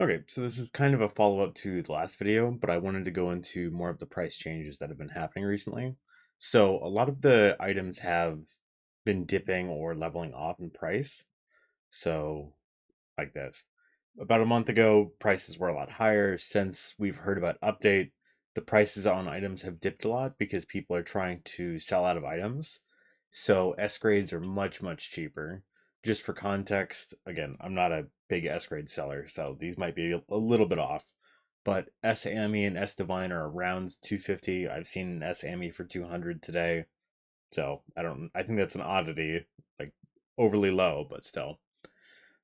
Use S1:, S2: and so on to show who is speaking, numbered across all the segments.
S1: Okay, so this is kind of a follow-up to the last video, but I wanted to go into more of the price changes that have been happening recently. So a lot of the items have been dipping or leveling off in price. So like this. About a month ago, prices were a lot higher. Since we've heard about update, the prices on items have dipped a lot because people are trying to sell out of items. So S grades are much, much cheaper. Just for context, again, I'm not a big S grade seller, so these might be a little bit off. But S AMI and S Divine are around 250. I've seen an S AMI for 200 today. So I think that's an oddity, like overly low, but still.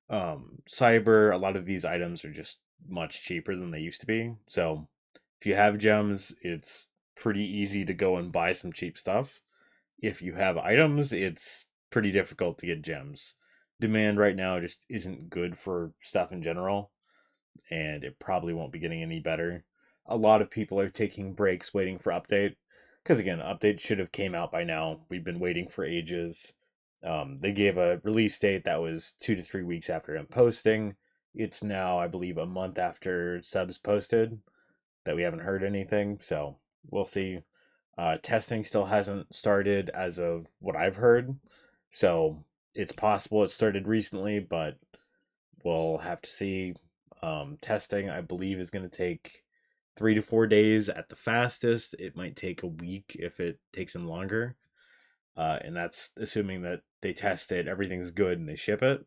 S1: Cyber, a lot of these items are just much cheaper than they used to be. So if you have gems, it's pretty easy to go and buy some cheap stuff. If you have items, it's pretty difficult to get gems. Demand right now just isn't good for stuff in general, and it probably won't be getting any better. A lot of people are taking breaks waiting for update because again, update should have came out by now. We've been waiting for ages. They gave a release date that was 2 to 3 weeks after him posting. It's now, I believe, a month after subs posted that we haven't heard anything. So we'll see. Testing still hasn't started as of what I've heard. So it's possible it started recently, but we'll have to see. Testing, I believe, is going to take 3 to 4 days at the fastest. It might take a week if it takes them longer. And that's assuming that they test it, everything's good, and they ship it.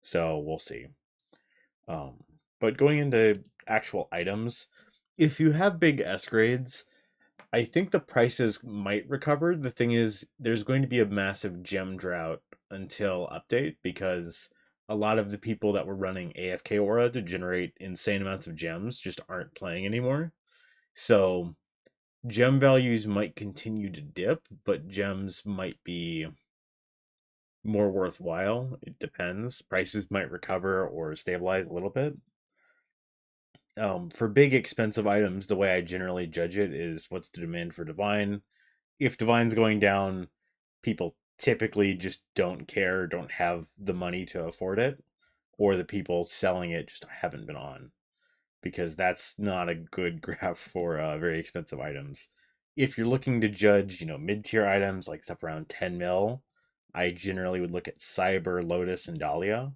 S1: So we'll see. Um, but going into actual items, if you have big S grades, I think the prices might recover. The thing is, there's going to be a massive gem drought until update because a lot of the people that were running AFK Aura to generate insane amounts of gems just aren't playing anymore. So gem values might continue to dip, but gems might be more worthwhile. It depends. Prices might recover or stabilize a little bit. For big expensive items, the way I generally judge it is what's the demand for Divine. If Divine's going down, people typically just don't care, don't have the money to afford it, or the people selling it just haven't been on because that's not a good graph for very expensive items. If you're looking to judge, mid-tier items like stuff around 10 mil, I generally would look at Cyber, Lotus, and Dahlia.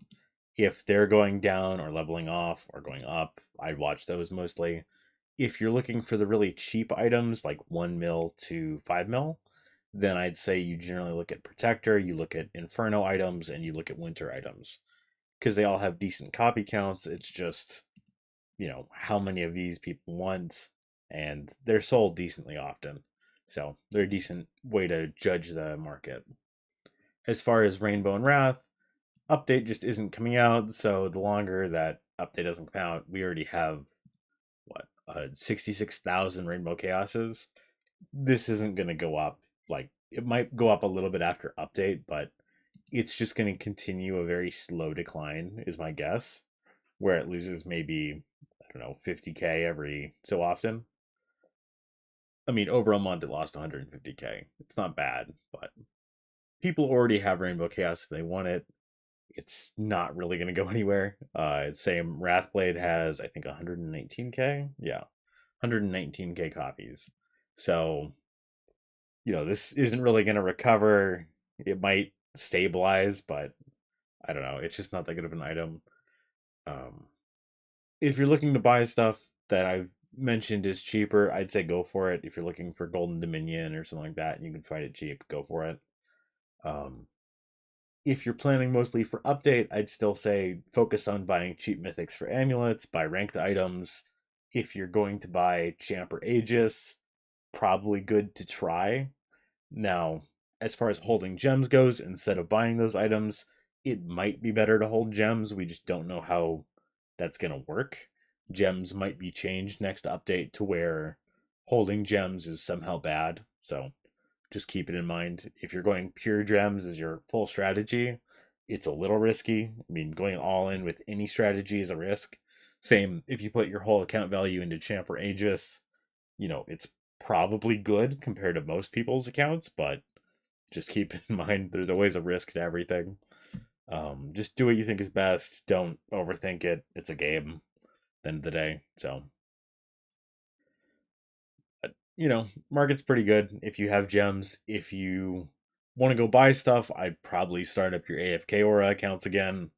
S1: If they're going down or leveling off or going up, I'd watch those mostly. If you're looking for the really cheap items like 1 mil to 5 mil, then I'd say you generally look at Protector, you look at Inferno items, and you look at Winter items because they all have decent copy counts. It's just, how many of these people want, and they're sold decently often. So they're a decent way to judge the market. As far as Rainbow and Wrath, update just isn't coming out, so the longer that update doesn't come out, we already have what 66,000 Rainbow Chaoses. This isn't going to go up. Like it might go up a little bit after update, but it's just going to continue a very slow decline, is my guess, where it loses maybe, I don't know, 50K every so often. I mean, over a month it lost 150K. It's not bad, but people already have Rainbow Chaos if they want it. It's not really going to go anywhere. Same Wrathblade has, I think, 119K. Yeah, 119K copies. So, this isn't really going to recover. It might stabilize, but I don't know. It's just not that good of an item. Um, if you're looking to buy stuff that I've mentioned is cheaper, I'd say go for it. If you're looking for Golden Dominion or something like that, and you can find it cheap, go for it. Um, if you're planning mostly for update, I'd still say focus on buying cheap mythics for amulets, buy ranked items. If you're going to buy Champ or Aegis, probably good to try. Now, as far as holding gems goes, instead of buying those items, it might be better to hold gems. We just don't know how that's going to work. Gems might be changed next update to where holding gems is somehow bad. So just keep it in mind. If you're going pure gems as your full strategy, it's a little risky. I mean, going all in with any strategy is a risk. Same if you put your whole account value into Champ or Aegis, it's probably good compared to most people's accounts, but just keep in mind there's always a risk to everything. Just do what you think is best. Don't overthink it. It's a game. the end of the day. So, but, market's pretty good if you have gems. If you want to go buy stuff, I'd probably start up your AFK Aura accounts again.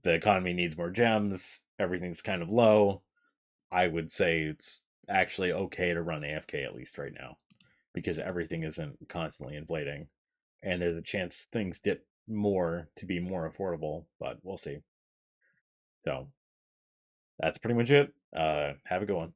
S1: The economy needs more gems. Everything's kind of low. I would say it's actually okay to run AFK at least right now because everything isn't constantly inflating. And there's a chance things dip more to be more affordable, but we'll see. So that's pretty much it. Have a good one.